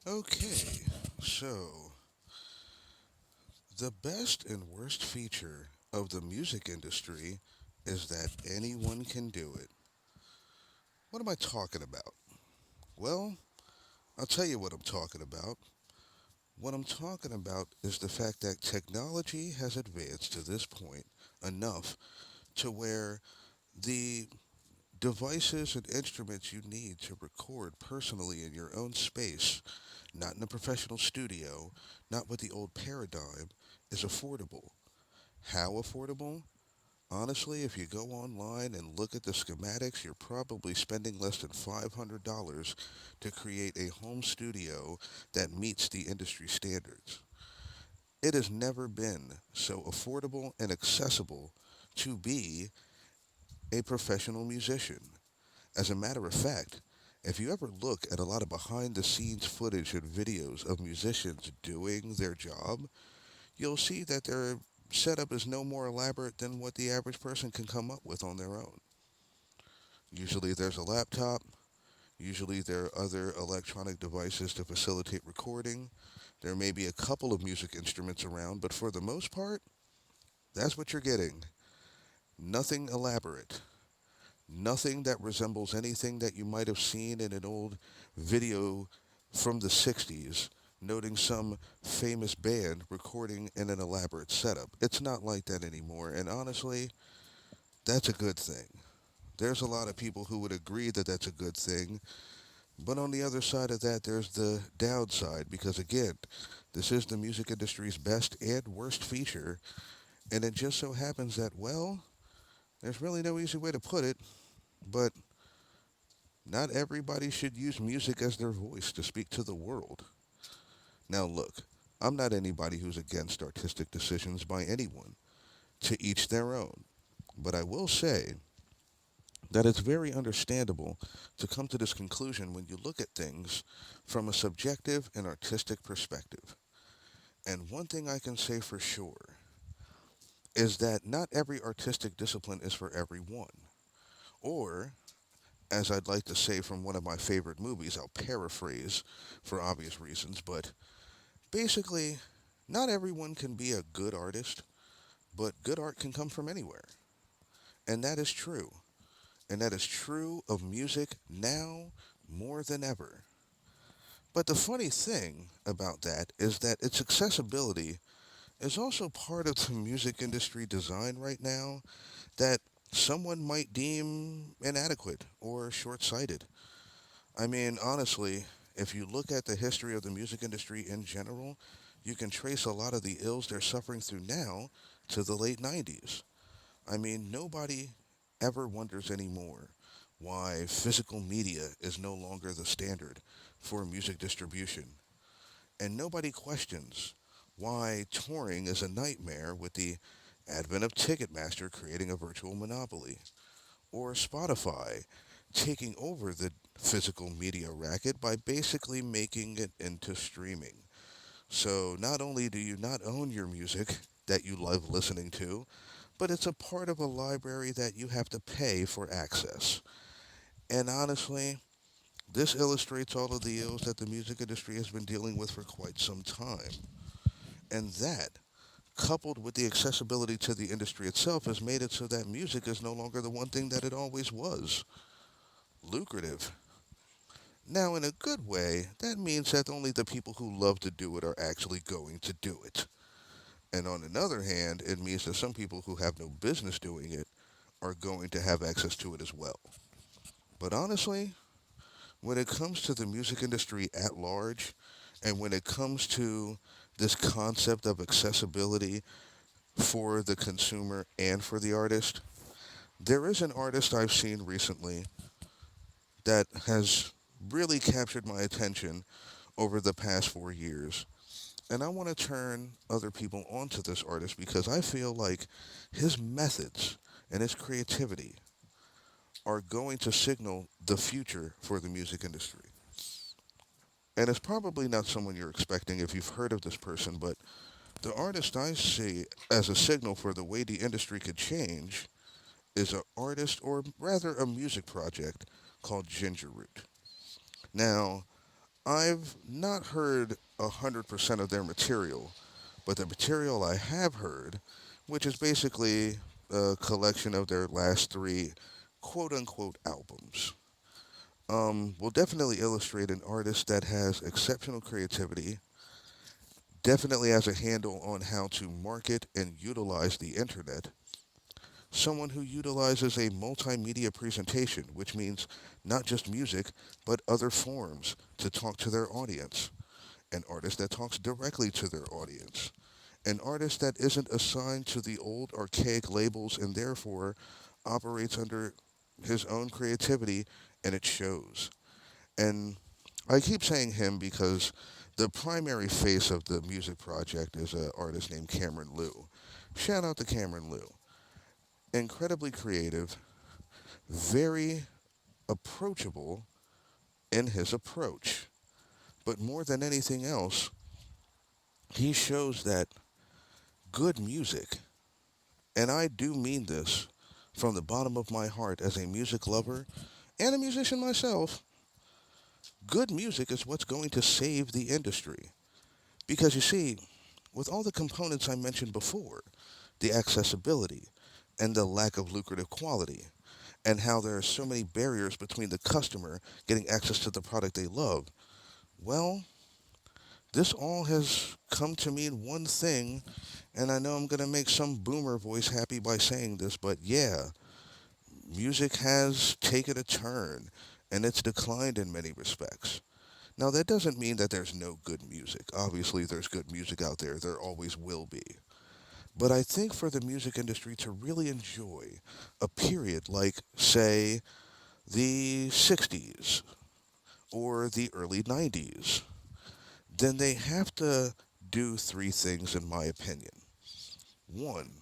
Okay, so the best and worst feature of the music industry is that anyone can do it. What am I talking about? Well, I'll tell you what I'm talking about. What I'm talking about is the fact that technology has advanced to this point enough to where the devices and instruments you need to record personally in your own space, not in a professional studio, not with the old paradigm, is affordable. How affordable? Honestly, if you go online and look at the schematics, you're probably spending less than $500 to create a home studio that meets the industry standards. It has never been so affordable and accessible to be a professional musician. As a matter of fact, if you ever look at a lot of behind the scenes footage and videos of musicians doing their job, you'll see that their setup is no more elaborate than what the average person can come up with on their own. Usually there's a laptop, usually there are other electronic devices to facilitate recording. There may be a couple of music instruments around, but for the most part, that's what you're getting. Nothing elaborate. Nothing that resembles anything that you might have seen in an old video from the 60s, noting some famous band recording in an elaborate setup. It's not like that anymore, and honestly, that's a good thing. There's a lot of people who would agree that that's a good thing, but on the other side of that, there's the downside, because again, this is the music industry's best and worst feature, and it just so happens that, well, there's really no easy way to put it, but not everybody should use music as their voice to speak to the world. Now, look, I'm not anybody who's against artistic decisions by anyone, to each their own. But I will say that it's very understandable to come to this conclusion when you look at things from a subjective and artistic perspective. And one thing I can say for sure is that not every artistic discipline is for everyone. Or, as I'd like to say from one of my favorite movies, I'll paraphrase for obvious reasons, but basically, not everyone can be a good artist, but good art can come from anywhere. And that is true. And that is true of music now more than ever. But the funny thing about that is that its accessibility is also part of the music industry design right now that someone might deem inadequate or short sighted. I mean, honestly, if you look at the history of the music industry in general, you can trace a lot of the ills they're suffering through now to the late 90s. I mean, nobody ever wonders anymore why physical media is no longer the standard for music distribution. And nobody questions why touring is a nightmare with the advent of Ticketmaster creating a virtual monopoly, or Spotify taking over the physical media racket by basically making it into streaming. So not only do you not own your music that you love listening to, but it's a part of a library that you have to pay for access. And honestly, this illustrates all of the ills that the music industry has been dealing with for quite some time. And that, coupled with the accessibility to the industry itself, has made it so that music is no longer the one thing that it always was: lucrative. Now, in a good way, that means that only the people who love to do it are actually going to do it. And on another hand, it means that some people who have no business doing it are going to have access to it as well. But honestly, when it comes to the music industry at large, and when it comes to this concept of accessibility for the consumer and for the artist, there is an artist I've seen recently that has really captured my attention over the past 4 years. And I want to turn other people onto this artist because I feel like his methods and his creativity are going to signal the future for the music industry. And it's probably not someone you're expecting if you've heard of this person, but the artist I see as a signal for the way the industry could change is an artist, or rather a music project, called Ginger Root. Now, I've not heard 100% of their material, but the material I have heard, which is basically a collection of their last three quote unquote albums, will definitely illustrate an artist that has exceptional creativity, definitely has a handle on how to market and utilize the internet, someone who utilizes a multimedia presentation, which means not just music, but other forms to talk to their audience, an artist that talks directly to their audience, an artist that isn't assigned to the old archaic labels and therefore operates under his own creativity, and it shows. And I keep saying him because the primary face of the music project is an artist named Cameron Liu. Shout out to Cameron Liu. Incredibly creative, very approachable in his approach. But more than anything else, he shows that good music, and I do mean this from the bottom of my heart as a music lover and a musician myself, good music is what's going to save the industry. Because you see, with all the components I mentioned before, the accessibility and the lack of lucrative quality, and how there are so many barriers between the customer getting access to the product they love, well, this all has come to mean one thing, and I know I'm going to make some boomer voice happy by saying this, but yeah, music has taken a turn, and it's declined in many respects. Now, that doesn't mean that there's no good music. Obviously, there's good music out there. There always will be. But I think for the music industry to really enjoy a period like, say, the 60s or the early 90s, then they have to do three things, in my opinion. One,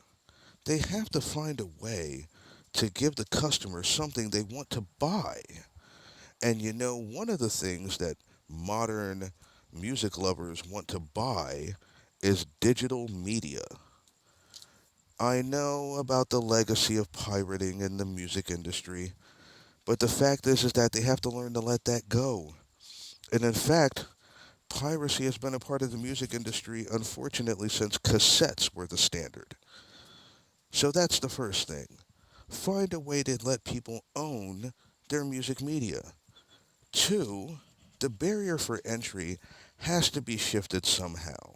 they have to find a way to give the customer something they want to buy. And one of the things that modern music lovers want to buy is digital media. I know about the legacy of pirating in the music industry, but the fact is that they have to learn to let that go. And in fact, piracy has been a part of the music industry, unfortunately, since cassettes were the standard. So that's the first thing. Find a way to let people own their music media. Two, the barrier for entry has to be shifted somehow.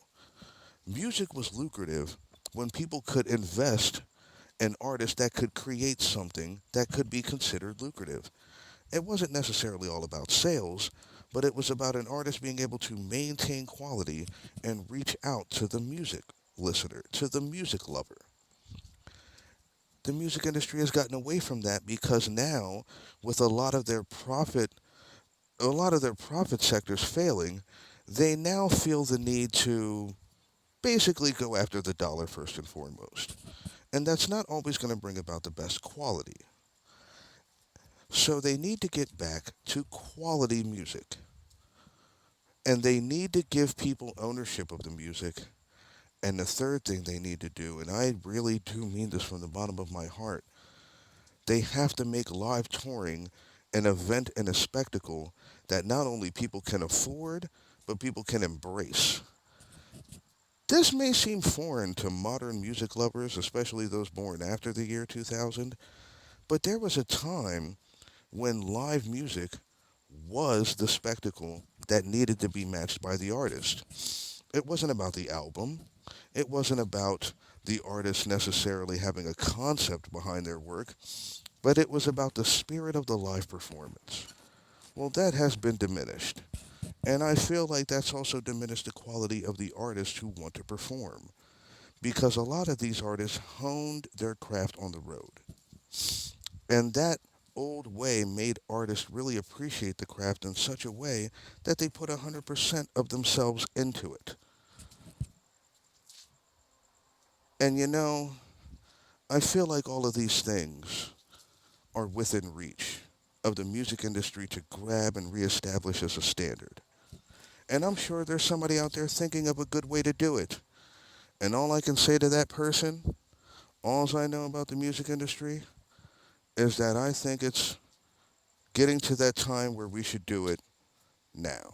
Music was lucrative when people could invest in artists that could create something that could be considered lucrative. It wasn't necessarily all about sales, but it was about an artist being able to maintain quality and reach out to the music listener, to the music lover. The music industry has gotten away from that because now, with a lot of their profit sectors failing, they now feel the need to basically go after the dollar first and foremost. And that's not always going to bring about the best quality. So they need to get back to quality music. And they need to give people ownership of the music. And the third thing they need to do, and I really do mean this from the bottom of my heart, they have to make live touring an event and a spectacle that not only people can afford, but people can embrace. This may seem foreign to modern music lovers, especially those born after the year 2000, but there was a time when live music was the spectacle that needed to be matched by the artist. It wasn't about the album. It wasn't about the artist necessarily having a concept behind their work, but it was about the spirit of the live performance. Well, that has been diminished. And I feel like that's also diminished the quality of the artists who want to perform. Because a lot of these artists honed their craft on the road. And that old way made artists really appreciate the craft in such a way that they put 100% of themselves into it. And I feel like all of these things are within reach of the music industry to grab and reestablish as a standard. And I'm sure there's somebody out there thinking of a good way to do it. And all I can say to that person, all I know about the music industry, is that I think it's getting to that time where we should do it now.